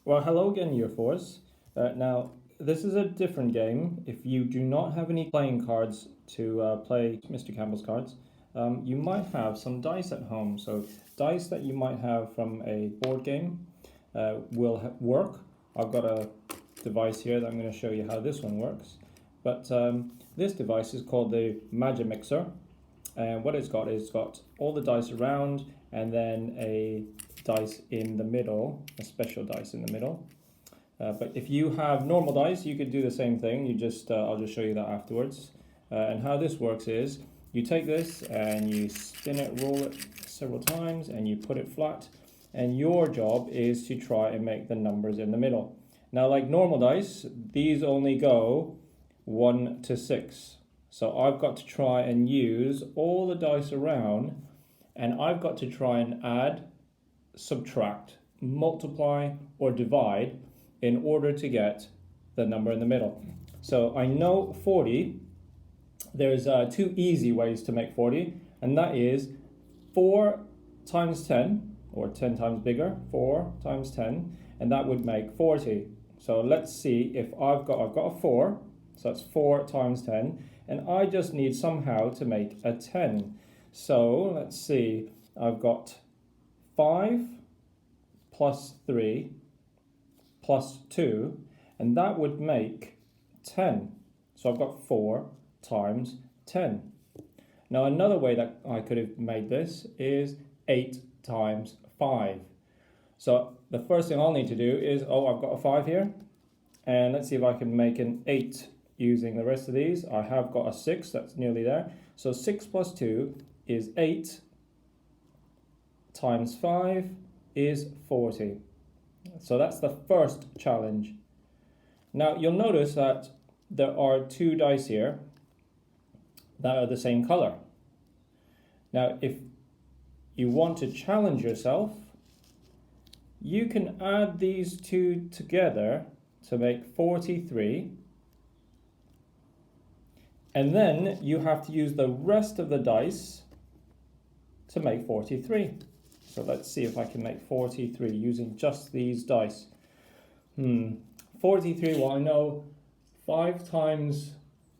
Well, hello again, Year 4s. Now, this is a different game. If you do not have any playing cards to play Mr. Campbell's cards, you might have some dice at home. So dice that you might have from a board game will work. I've got a device here that I'm going to show you how this one works. But this device is called the MagiMixer. And what it's got all the dice around and then a dice in the middle, a special dice in the middle. But if you have normal dice, you could do the same thing. I'll just show you that afterwards. And how this works is you take this and you spin it, roll it several times, and you put it flat. And your job is to try and make the numbers in the middle. Now, like normal dice, these only go 1 to 6. So I've got to try and use all the dice around, and I've got to try and add, subtract, multiply, or divide in order to get the number in the middle. So I know 40, there's 2 easy ways to make 40, and that is 4 times 10, or 10 times bigger, 4 times 10, and that would make 40. So let's see if I've got a 4, so that's 4 times 10, and I just need somehow to make a 10. So let's see, I've got 5 plus 3 plus 2, and that would make 10. So I've got 4 times 10. Now another way that I could have made this is 8 times 5. So the first thing I'll need to do is, I've got a 5 here, and let's see if I can make an 8 using the rest of these. I have got a 6, that's nearly there. So 6 plus 2 is 8, times 5 is 40. So that's the first challenge. Now you'll notice that there are 2 dice here that are the same color. Now if you want to challenge yourself, you can add these 2 together to make 43. And then you have to use the rest of the dice to make 43. So let's see if I can make 43 using just these dice. 43, well I know 5 times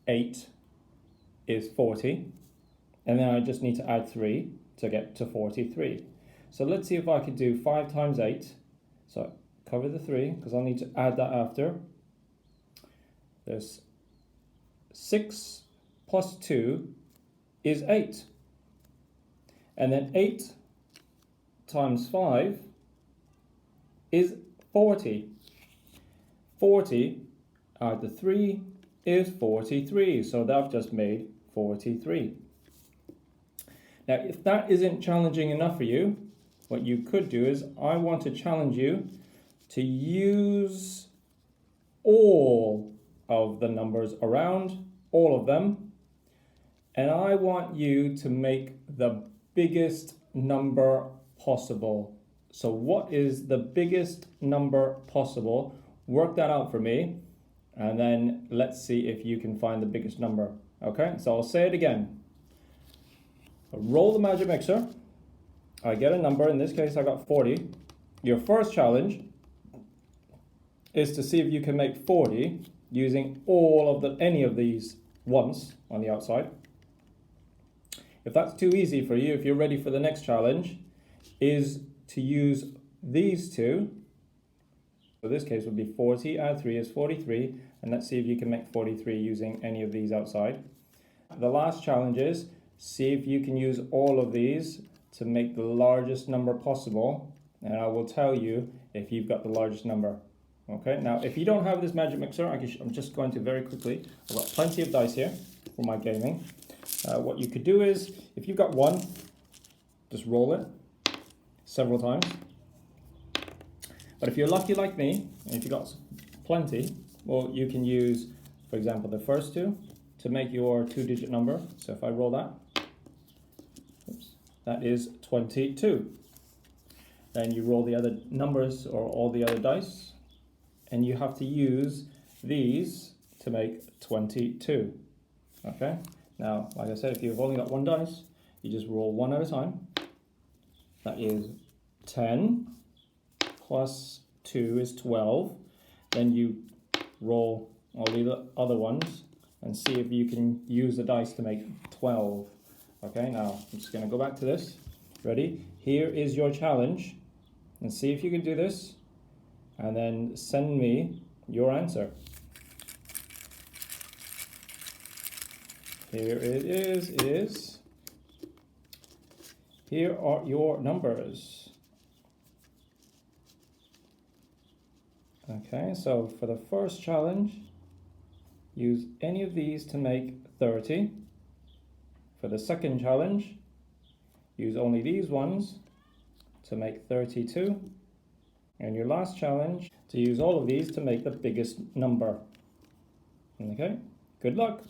8 is 40. And then I just need to add 3 to get to 43. So let's see if I could do 5 times 8. So cover the 3 because I'll need to add that after. There's 6 plus 2 is 8. And then 8 times 5 is 40. 40 add the 3 is 43. So that just made 43. Now, if that isn't challenging enough for you, what you could do is I want to challenge you to use all of the numbers around, all of them, and I want you to make the biggest number possible. So what is the biggest number possible? Work that out for me, and then let's see if you can find the biggest number. Okay, so I'll say it again. Roll the MagiMixer. I get a number, in this case I got 40. Your first challenge is to see if you can make 40 using any of these once on the outside. If that's too easy for you, if you're ready for the next challenge, is to use these 2. So this case would be 40, add 3 is 43, and let's see if you can make 43 using any of these outside. The last challenge is, see if you can use all of these to make the largest number possible, and I will tell you if you've got the largest number. Okay, now if you don't have this MagiMixer, I'm just going to very quickly, I've got plenty of dice here for my gaming. What you could do is, if you've got 1, just roll it several times. But if you're lucky like me, and if you've got plenty, well, you can use, for example, the first 2 to make your 2-digit number. So if I roll that, that is 22. Then you roll the other numbers or all the other dice, and you have to use these to make 22. Okay? Now, like I said, if you've only got 1 dice, you just roll 1 at a time. That is 10 plus 2 is 12. Then you roll all the other ones and see if you can use the dice to make 12. Okay, now I'm just going to go back to this. Ready? Here is your challenge. And see if you can do this. And then send me your answer. Here it is. Here are your numbers. Okay, so for the first challenge, use any of these to make 30. For the second challenge, use only these ones to make 32. And your last challenge, to use all of these to make the biggest number. Okay, good luck.